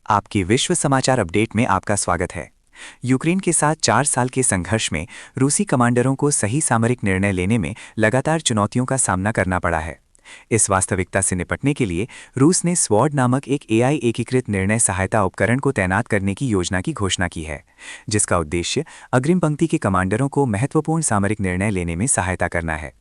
आपकी विश्व समाचार अपडेट में आपका स्वागत है। यूक्रेन के साथ 4 साल के संघर्ष में रूसी कमांडरों को सही सामरिक निर्णय लेने में लगातार चुनौतियों का सामना करना पड़ा है। इस वास्तविकता से निपटने के लिए रूस ने स्वॉर्ड नामक एक एआई एकीकृत निर्णय सहायता उपकरण को तैनात करने की योजना की घोषणा की है, जिसका उद्देश्य अग्रिम पंक्ति के कमांडरों को महत्वपूर्ण सामरिक निर्णय लेने में सहायता करना है।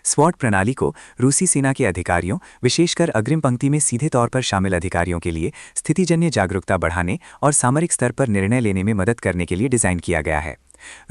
स्वॉर्ड प्रणाली को रूसी सेना के अधिकारियों, विशेषकर अग्रिम पंक्ति में सीधे तौर पर शामिल अधिकारियों के लिए स्थितिजन्य जागरूकता बढ़ाने और सामरिक स्तर पर निर्णय लेने में मदद करने के लिए डिज़ाइन किया गया है।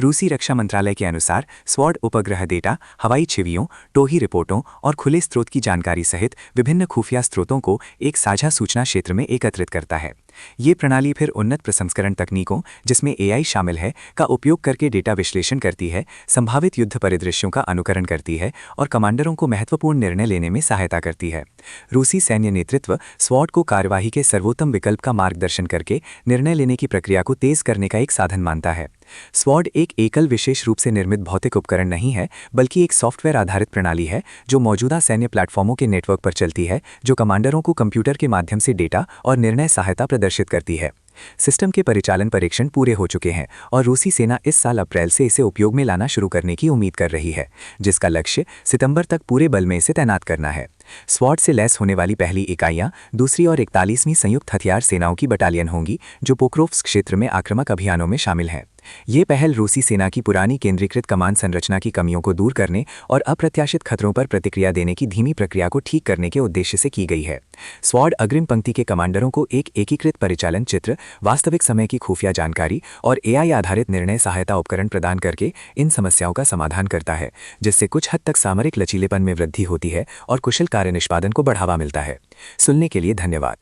रूसी रक्षा मंत्रालय के अनुसार स्वॉर्ड उपग्रह डेटा, हवाई छवियों, टोही रिपोर्टों और खुले स्रोत की जानकारी सहित विभिन्न खुफिया स्रोतों को एक साझा सूचना क्षेत्र में एकत्रित करता है। ये प्रणाली फिर उन्नत प्रसंस्करण तकनीकों, जिसमें एआई शामिल है, का उपयोग करके डेटा विश्लेषण करती है, संभावित युद्ध परिदृश्यों का अनुकरण करती है और कमांडरों को महत्वपूर्ण निर्णय लेने में सहायता करती है। रूसी सैन्य नेतृत्व स्वॉर्ड को कार्यवाही के सर्वोत्तम विकल्प का मार्गदर्शन करके निर्णय लेने की प्रक्रिया को तेज करने का एक साधन मानता है। स्वॉर्ड एक एकल विशेष रूप से निर्मित भौतिक उपकरण नहीं है, बल्कि एक सॉफ्टवेयर आधारित प्रणाली है जो मौजूदा सैन्य प्लेटफॉर्मों के नेटवर्क पर चलती है, जो कमांडरों को कंप्यूटर के माध्यम से डेटा और निर्णय सहायता प्रदर्शित करती है। सिस्टम के परिचालन परीक्षण पूरे हो चुके हैं और रूसी सेना इस साल अप्रैल से इसे उपयोग में लाना शुरू करने की उम्मीद कर रही है, जिसका लक्ष्य सितंबर तक पूरे बल में इसे तैनात करना है। स्वॉर्ड से लैस होने वाली पहली इकाइयां दूसरी और 41वीं संयुक्त हथियार सेनाओं की बटालियन होंगी, जो पोक्रोव्स्क क्षेत्र में आक्रामक अभियानों में शामिल हैं। ये पहल रूसी सेना की पुरानी केंद्रीकृत कमान संरचना की कमियों को दूर करने और अप्रत्याशित खतरों पर प्रतिक्रिया देने की धीमी प्रक्रिया को ठीक करने के उद्देश्य से की गई है। स्वॉर्ड अग्रिम पंक्ति के कमांडरों को एक एकीकृत परिचालन चित्र, वास्तविक समय की खुफिया जानकारी और एआई आधारित निर्णय सहायता उपकरण प्रदान करके इन समस्याओं का समाधान करता है, जिससे कुछ हद तक सामरिक लचीलेपन में वृद्धि होती है और कुशल कार्य निष्पादन को बढ़ावा मिलता है। सुनने के लिए धन्यवाद।